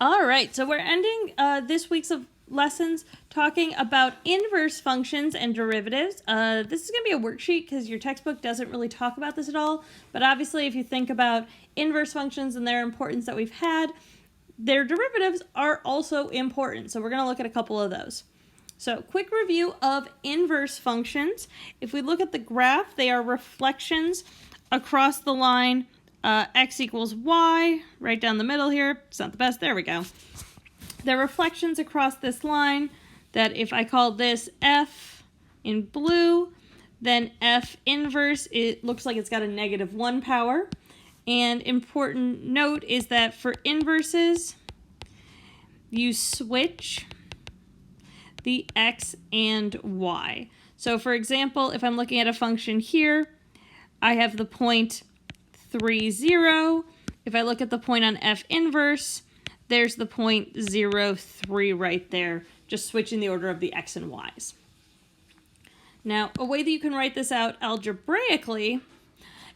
All right, so we're ending this week's of lessons talking about inverse functions and derivatives. This is going to be a worksheet because your textbook doesn't really talk about this at all. But obviously, if you think about inverse functions and their importance that we've had, their derivatives are also important. So we're going to look at a couple of those. So quick review of inverse functions. If we look at the graph, they are reflections across the line x equals y, right down the middle here. It's not the best. There we go. They're reflections across this line that if I call this f in blue, then f inverse, it looks like it's got a -1 power. And important note is that for inverses, you switch the x and y. So for example, if I'm looking at a function here, I have the point 3, 0. If I look at the point on f inverse, there's the point 0, 3 right there, just switching the order of the x and y's. Now, a way that you can write this out algebraically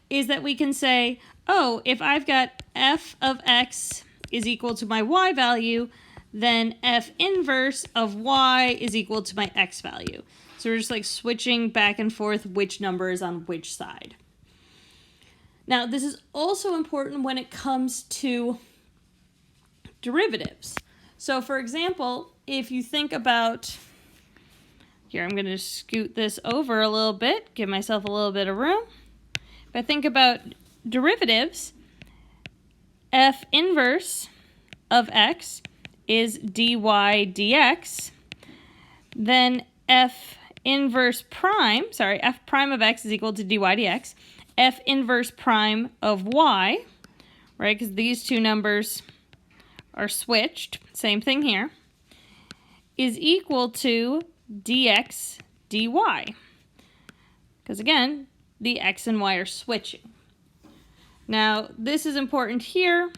is that we can say, oh, if I've got f of x is equal to my y value, then f inverse of y is equal to my x value. So we're just like switching back and forth which number is on which side. Now, this is also important when it comes to derivatives. So, for example, if you think about, here I'm going to scoot this over a little bit, give myself a little bit of room. If I think about derivatives, f inverse of x is dy dx, then f prime of x is equal to dy dx, f inverse prime of y, right, because these two numbers are switched, same thing here, is equal to dx dy, because again, the x and y are switching. Now, this is important here.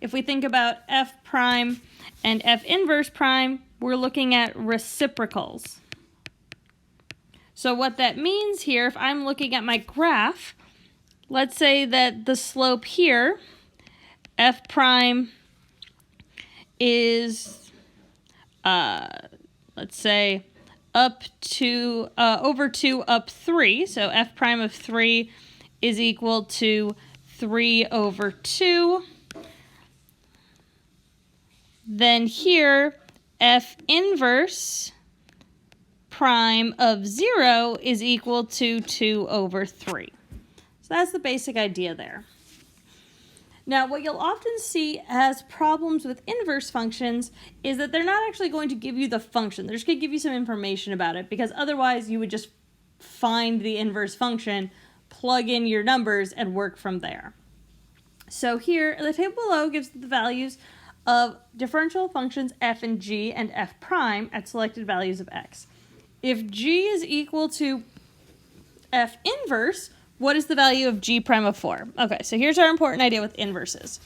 If we think about f prime and f inverse prime, we're looking at reciprocals. So what that means here, if I'm looking at my graph, let's say that the slope here, f prime is, let's say, up to, over 2 up 3. So f prime of 3 is equal to 3 over 2. Then here, f inverse prime of 0 is equal to 2 over 3. So that's the basic idea there. Now, what you'll often see as problems with inverse functions is that they're not actually going to give you the function. They're just going to give you some information about it, because otherwise you would just find the inverse function, plug in your numbers, and work from there. So here, the table below gives the values of differential functions f and g and f prime at selected values of x. If g is equal to f inverse, what is the value of g prime of 4? Okay, so here's our important idea with inverses.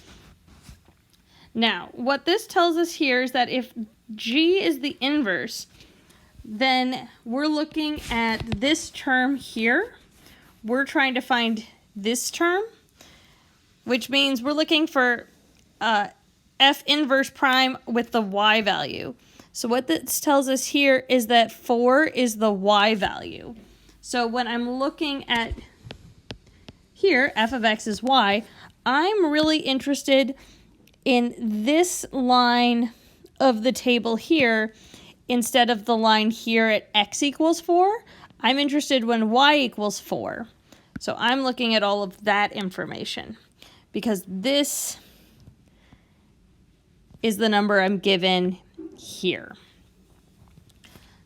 Now, what this tells us here is that if g is the inverse, then we're looking at this term here. We're trying to find this term, which means we're looking for f inverse prime with the y value. So what this tells us here is that 4 is the y value. So when I'm looking at here, f of x is y, I'm really interested in this line of the table here instead of the line here at x equals 4. I'm interested when y equals 4. So I'm looking at all of that information because this is the number I'm given here.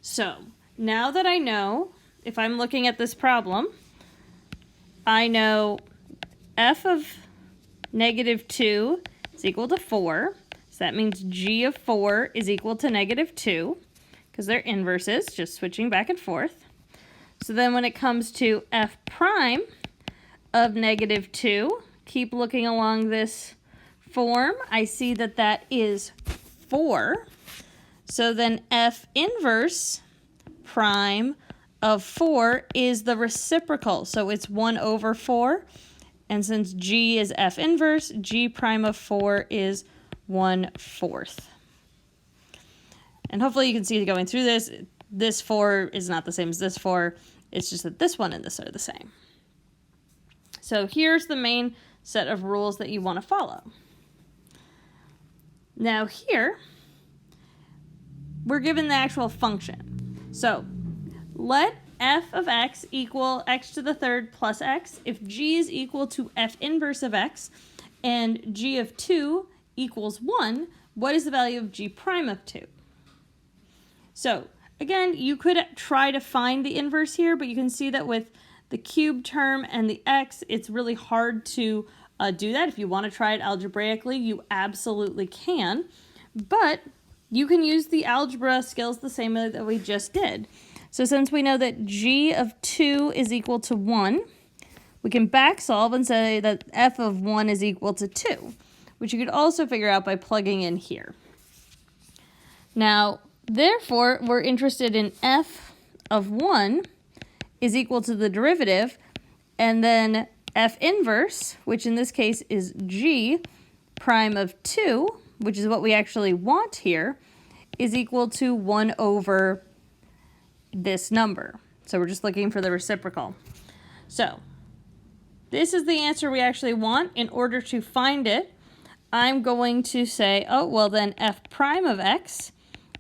So now that I know, if I'm looking at this problem, I know f of -2 is equal to 4. So that means g of 4 is equal to -2 because they're inverses, just switching back and forth. So then when it comes to f prime of -2, keep looking along this form, I see that that is 4. So then f inverse prime of 4 is the reciprocal. So it's 1 over 4. And since g is f inverse, g prime of 4 is 1/4. And hopefully you can see going through this, this 4 is not the same as this 4. It's just that this one and this are the same. So here's the main set of rules that you want to follow. Now here, we're given the actual function. So let f of x equal x to the third plus x if g is equal to f inverse of x and g of 2 equals 1, what is the value of g prime of 2? So again, you could try to find the inverse here, but you can see that with the cube term and the x, it's really hard to do that. If you want to try it algebraically, you absolutely can, but you can use the algebra skills the same way that we just did. So since we know that g of 2 is equal to 1, we can back solve and say that f of 1 is equal to 2, which you could also figure out by plugging in here. Now, therefore, we're interested in f of 1 is equal to the derivative, and then f inverse, which in this case is g prime of 2, which is what we actually want here, is equal to 1 over this number. So we're just looking for the reciprocal. So this is the answer we actually want. In order to find it, I'm going to say, oh, well then f prime of x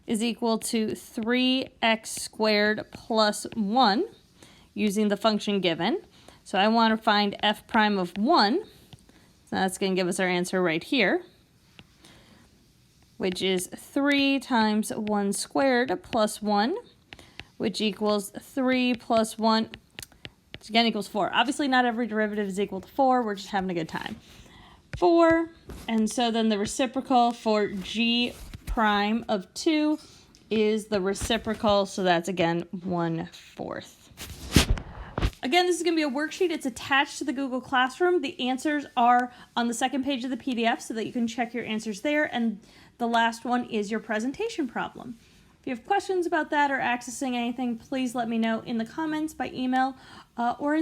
is equal to 3x squared plus 1 using the function given. So I want to find f prime of 1. So that's going to give us our answer right here, which is 3 times 1 squared plus 1, which equals 3 plus 1, which again equals 4. Obviously not every derivative is equal to 4. We're just having a good time. 4, and so then the reciprocal for g prime of 2 is the reciprocal, so that's again 1/4. Again, this is going to be a worksheet. It's attached to the Google Classroom. The answers are on the second page of the PDF so that you can check your answers there, and the last one is your presentation problem. If you have questions about that or accessing anything, please let me know in the comments, by email, or in